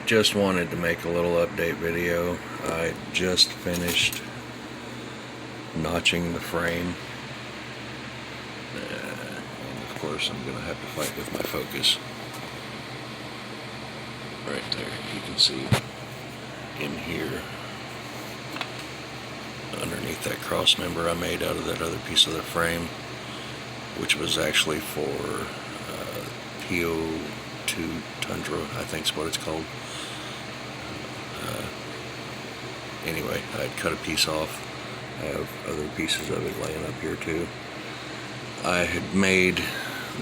Just wanted to make a little update video. I just finished notching the frame. And of course I'm going to have to fight with my focus. Right there, you can see in here, underneath that cross member I made out of that other piece of the frame, which was actually for PO2 Tundra, I think is what it's called. Anyway, I'd cut a piece off. I have other pieces of it laying up here too. I had made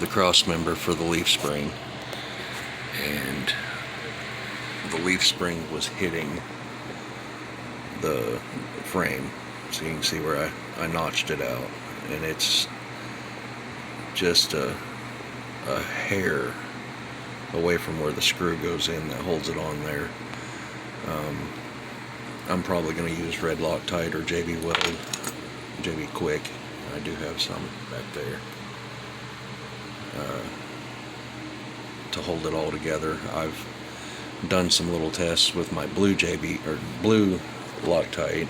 the cross member for the leaf spring, and the leaf spring was hitting the frame, so you can see where I notched it out, and it's just a hair away from where the screw goes in that holds it on there. I'm probably going to use red Loctite or JB Weld, JB Quick. I do have some back there to hold it all together. I've done some little tests with my blue blue Loctite,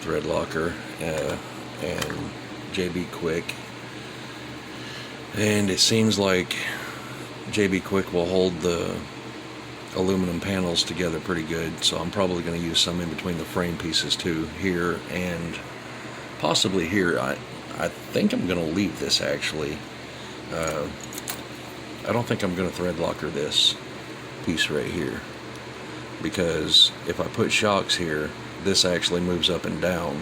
thread locker, and JB Quick, and it seems like JB Quick will hold the aluminum panels together pretty good, so I'm probably going to use some in between the frame pieces too, here and possibly here. I think I'm going to leave this actually. I don't think I'm going to thread locker this piece right here, because if I put shocks here, this actually moves up and down,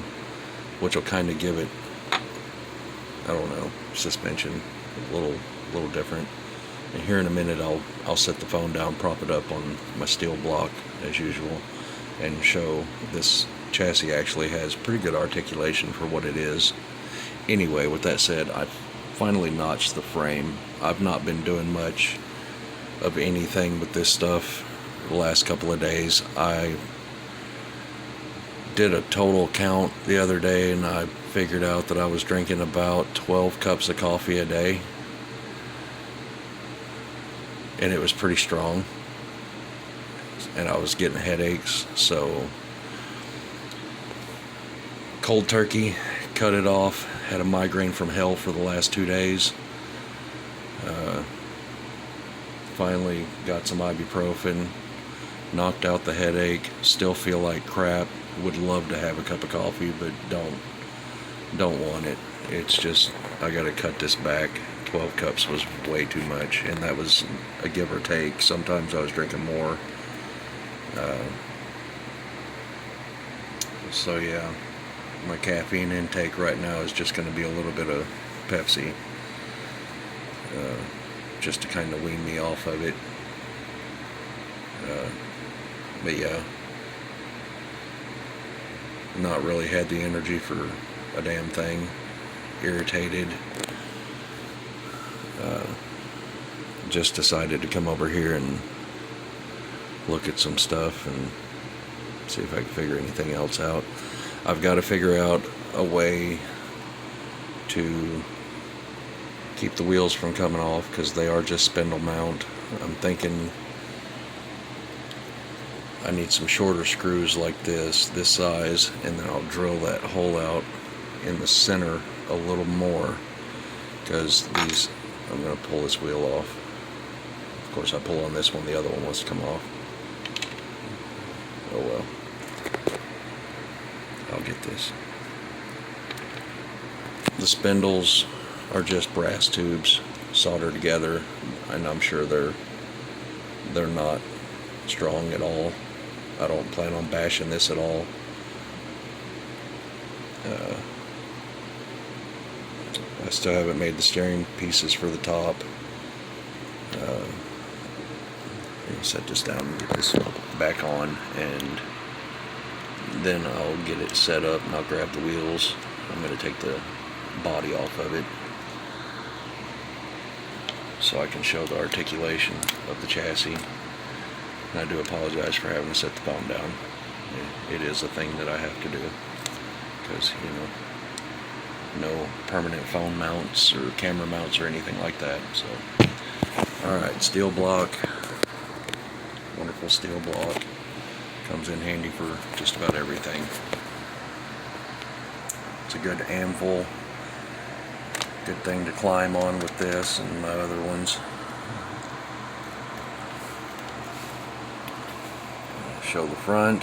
which will kind of give it, I don't know, suspension a little different. And here in a minute I'll set the phone down, prop it up on my steel block as usual, and show this chassis actually has pretty good articulation for what it is. Anyway, with that said, I finally notched the frame. I've not been doing much of anything but this stuff the last couple of days. I did a total count the other day, and I figured out that I was drinking about 12 cups of coffee a day, and it was pretty strong, and I was getting headaches. So cold turkey, cut it off. Had a migraine from hell for the last 2 days. Finally got some ibuprofen, knocked out the headache. Still feel like crap. Would love to have a cup of coffee, but don't want it. It's just, I gotta cut this back. 12 cups was way too much, and that was a give or take. Sometimes I was drinking more. So yeah, my caffeine intake right now is just going to be a little bit of Pepsi, just to kind of wean me off of it. But yeah, not really had the energy for a damn thing. Irritated. Just decided to come over here and look at some stuff and see if I can figure anything else out. I've got to figure out a way to keep the wheels from coming off, because they are just spindle mount. I'm thinking I need some shorter screws like this size, and then I'll drill that hole out in the center a little more, because these, I'm going to pull this wheel off. Of course I pull on this one, the other one wants to come off. Oh well, I'll get this. The spindles are just brass tubes soldered together, and I'm sure they're not strong at all. I don't plan on bashing this at all. I still haven't made the steering pieces for the top. I'll set this down and get this back on, and then I'll get it set up, and I'll grab the wheels. I'm going to take the body off of it so I can show the articulation of the chassis. And I do apologize for having to set the phone down. It is a thing that I have to do, because, you know, no permanent phone mounts or camera mounts or anything like that. So, alright, steel block. Wonder wonderful steel block. Comes in handy for just about everything. It's a good anvil. Good thing to climb on with this and my other ones. Show the front.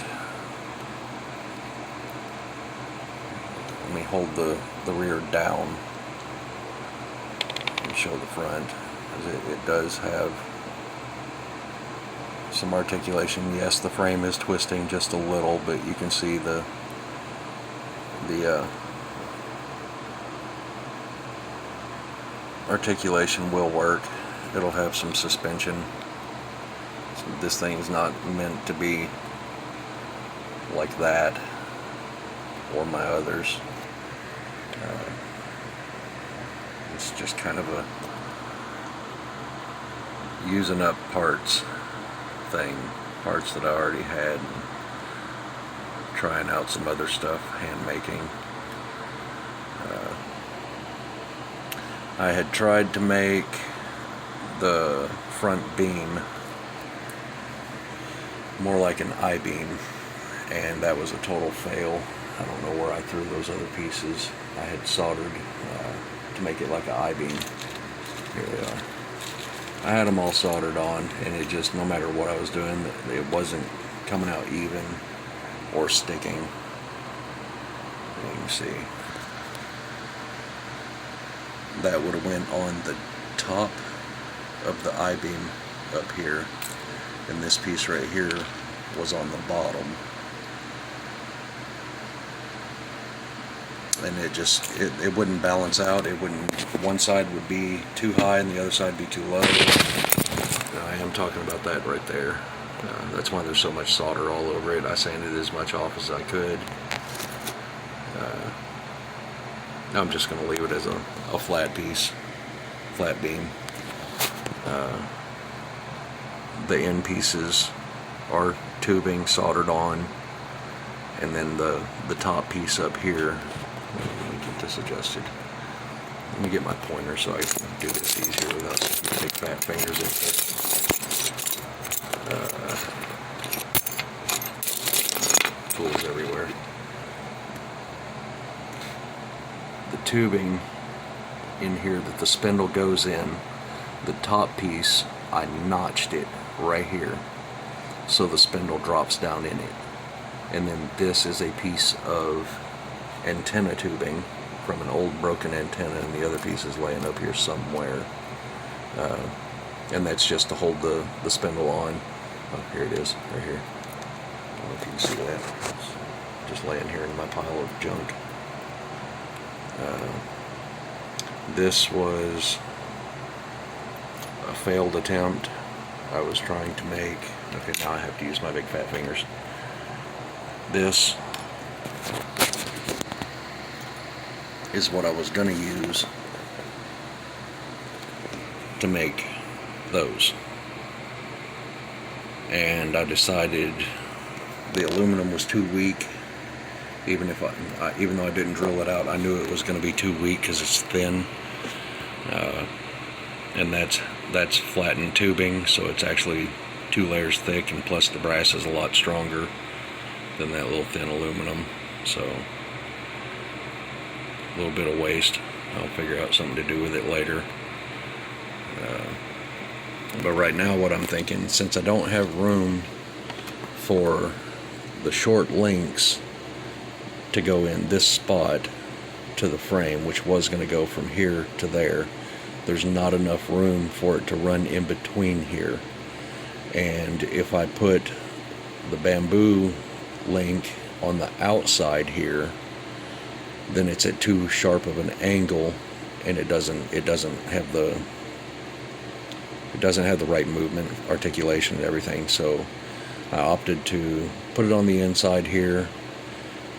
Let me hold the rear down and show the front, because it does have some articulation. Yes, the frame is twisting just a little, but you can see the articulation will work. It'll have some suspension. So this thing is not meant to be like that or my others. It's just kind of a using up parts thing, parts that I already had, and trying out some other stuff, hand making. I had tried to make the front beam more like an I-beam, and that was a total fail. I don't know where I threw those other pieces. I had soldered to make it like an I-beam. Here they are. I had them all soldered on, and it just, no matter what I was doing, it wasn't coming out even or sticking. You can see that would have went on the top of the I-beam up here, and this piece right here was on the bottom. And it wouldn't balance out. It wouldn't, one side would be too high and the other side be too low. I am talking about that right there. That's why there's so much solder all over it. I sanded as much off as I could. I'm just going to leave it as a flat piece, flat beam. The end pieces are tubing soldered on, and then the top piece up here. Let me get this adjusted. Let me get my pointer so I can do this easier without big fat fingers in here. Tools everywhere. The tubing in here that the spindle goes in, the top piece, I notched it right here so the spindle drops down in it. And then this is a piece of antenna tubing from an old broken antenna, and the other piece is laying up here somewhere. And that's just to hold the spindle on. Oh, here it is, right here. I don't know if you can see that. It's just laying here in my pile of junk. This was a failed attempt. I was trying to make, okay, now I have to use my big fat fingers. This is what I was going to use to make those. And I decided the aluminum was too weak. Even though I didn't drill it out, I knew it was going to be too weak because it's thin. And that's flattened tubing, so it's actually 2 layers thick, and plus the brass is a lot stronger than that little thin aluminum. So a little bit of waste. I'll figure out something to do with it later. But right now what I'm thinking, since I don't have room for the short links to go in this spot to the frame, which was going to go from here to there, there's not enough room for it to run in between here. And if I put the bamboo link on the outside here, then it's at too sharp of an angle, and it doesn't have the right movement, articulation, and everything. So I opted to put it on the inside here,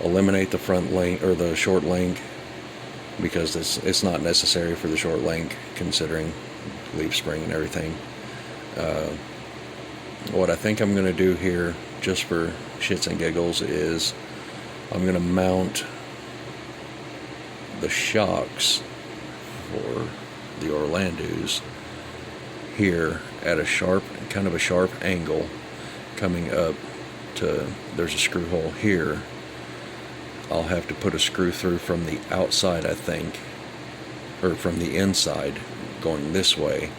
eliminate the front link or the short link, because it's not necessary for the short link considering leaf spring and everything. What I think I'm going to do here, just for shits and giggles, is I'm going to mount the shocks for the Orlandos here at a sharp, kind of a sharp angle, coming up to, there's a screw hole here. I'll have to put a screw through from the outside, I think, or from the inside going this way,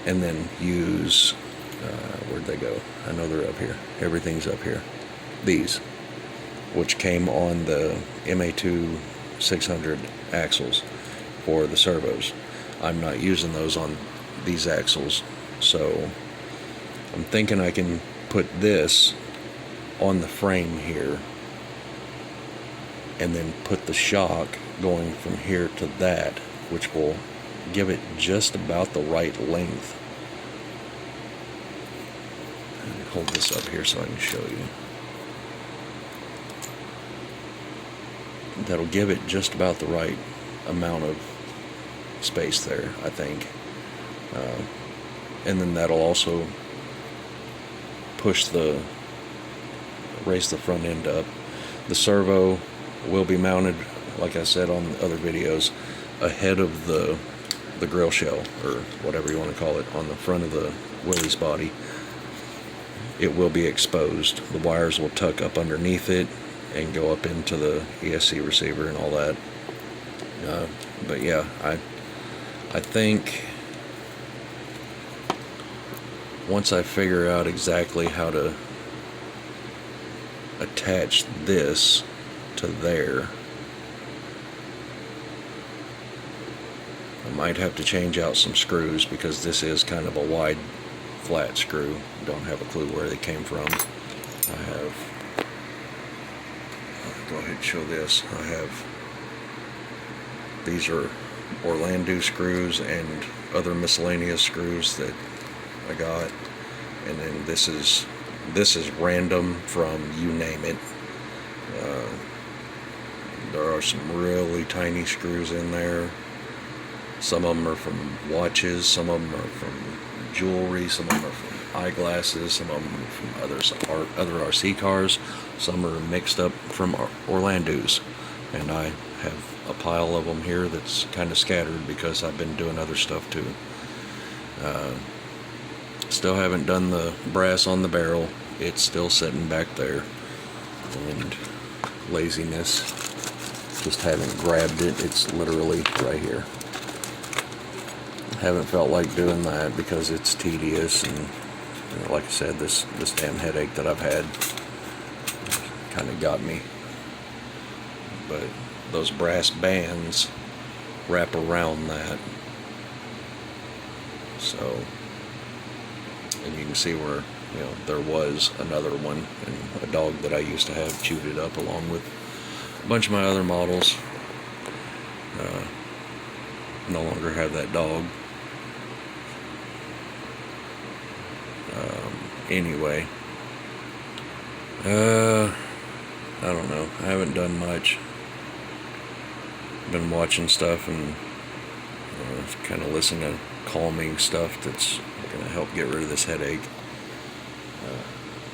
and then use, where'd they go? I know they're up here. Everything's up here. These, which came on the MA2 600 axles for the servos. I'm not using those on these axles, so I'm thinking I can put this on the frame here and then put the shock going from here to that, which will give it just about the right length. Let me hold this up here so I can show you. That'll give it just about the right amount of space there, I think. And then that'll also raise the front end up. The servo will be mounted, like I said on the other videos, ahead of the grill shell, or whatever you want to call it, on the front of the Willys body. It will be exposed. The wires will tuck up underneath it and go up into the ESC receiver and all that. But yeah, I think once I figure out exactly how to attach this to there, I might have to change out some screws, because this is kind of a wide flat screw. Don't have a clue where they came from. I'll go ahead and show this. These are Orlando screws and other miscellaneous screws that I got, and then this is random from you name it. There are some really tiny screws in there. Some of them are from watches, some of them are from jewelry, some of them are from eyeglasses, some of them are from other RC cars, some are mixed up from Orlando's, and I have a pile of them here that's kind of scattered because I've been doing other stuff too. Still haven't done the brass on the barrel. It's still sitting back there, and laziness, just haven't grabbed it. It's literally right here. Haven't felt like doing that because it's tedious, and like I said, this damn headache that I've had kind of got me. But those brass bands wrap around that, so, and you can see where, there was another one, and a dog that I used to have chewed it up along with a bunch of my other models. No longer have that dog. Anyway, I don't know. I haven't done much. Been watching stuff and kind of listening to calming stuff that's going to help get rid of this headache.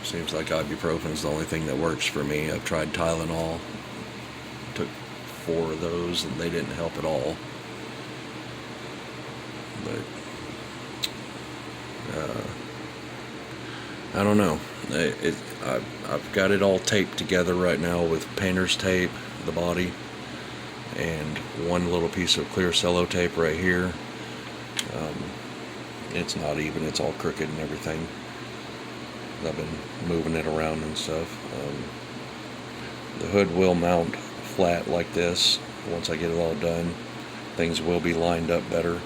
Seems like ibuprofen's the only thing that works for me. I've tried Tylenol. Took 4 of those and they didn't help at all. But I don't know. I've got it all taped together right now with painter's tape, the body, and one little piece of clear cello tape right here. It's not even, it's all crooked and everything. I've been moving it around and stuff. The hood will mount flat like this once I get it all done. Things will be lined up better.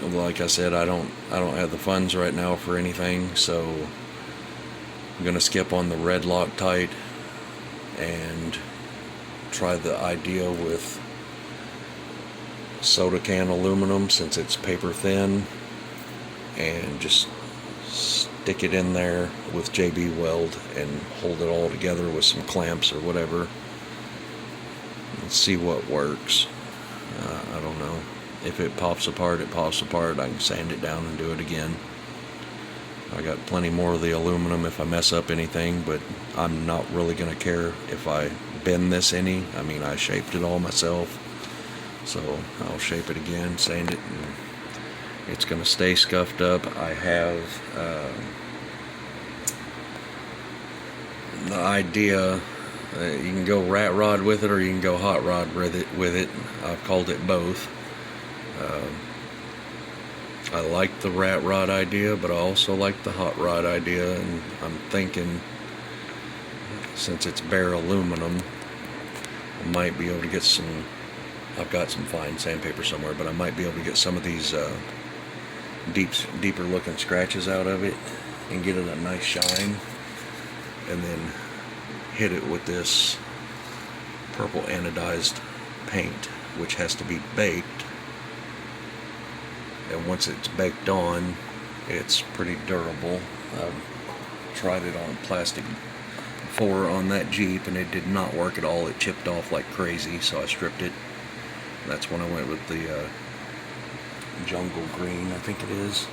Like I said, I don't have the funds right now for anything, so I'm gonna skip on the red Loctite and try the idea with soda can aluminum, since it's paper thin, and just stick it in there with JB Weld and hold it all together with some clamps or whatever and see what works. I don't know. If it pops apart, it pops apart. I can sand it down and do it again. I got plenty more of the aluminum if I mess up anything, but I'm not really going to care if I bend this any. I mean, I shaped it all myself, so I'll shape it again, sand it, and It's going to stay scuffed up. I have the idea, you can go rat rod with it or you can go hot rod with it. I've called it both. I like the rat rod idea, but I also like the hot rod idea, and I'm thinking, since it's bare aluminum, I might be able to get some, I've got some fine sandpaper somewhere, but I might be able to get some of these deeper looking scratches out of it and get it a nice shine, and then hit it with this purple anodized paint, which has to be baked. And once it's baked on, it's pretty durable. I've tried it on plastic before on that Jeep, and it did not work at all. It chipped off like crazy, so I stripped it. That's when I went with the jungle green, I think it is,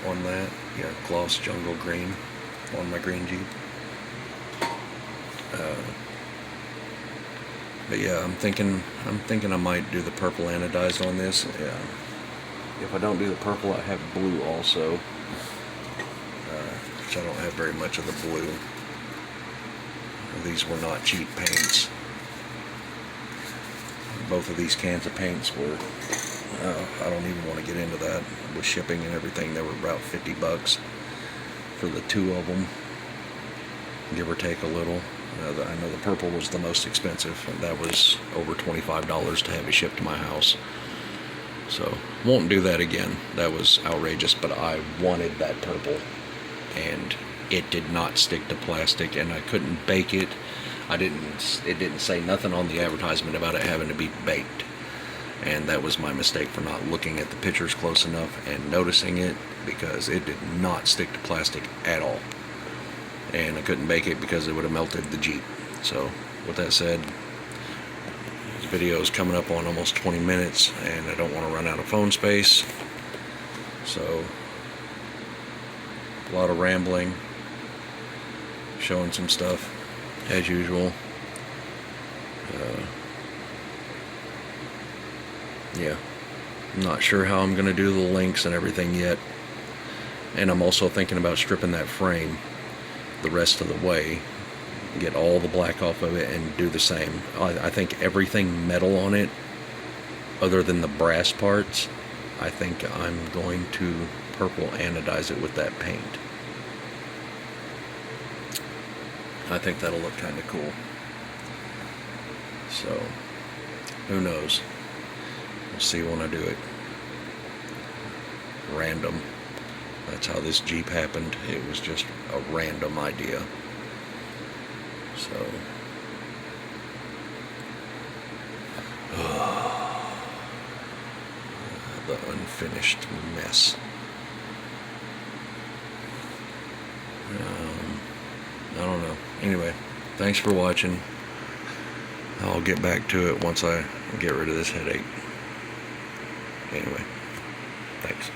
on that. Yeah, gloss jungle green on my green Jeep. But yeah, I'm thinking I might do the purple anodized on this. Yeah. If I don't do the purple, I have blue also, which I don't have very much of the blue. These were not cheap paints. Both of these cans of paints were, I don't even want to get into that. With shipping and everything, they were about $50 for the two of them, give or take a little. I know the purple was the most expensive, and that was over $25 to have it shipped to my house. So, won't do that again. That was outrageous, but I wanted that purple, and it did not stick to plastic, and I couldn't bake it. It didn't say nothing on the advertisement about it having to be baked, and that was my mistake for not looking at the pictures close enough and noticing it, because it did not stick to plastic at all, and I couldn't bake it because it would have melted the Jeep. So, with that said, video is coming up on almost 20 minutes, and I don't want to run out of phone space, so a lot of rambling, showing some stuff as usual. Yeah, I'm not sure how I'm going to do the links and everything yet, and I'm also thinking about stripping that frame the rest of the way, get all the black off of it and do the same. I think everything metal on it, other than the brass parts, I think I'm going to purple anodize it with that paint. I think that'll look kind of cool. So, who knows? We'll see when I do it. Random. That's how this Jeep happened. It was just a random idea. So, the unfinished mess. I don't know. Anyway, thanks for watching. I'll get back to it once I get rid of this headache. Anyway, thanks.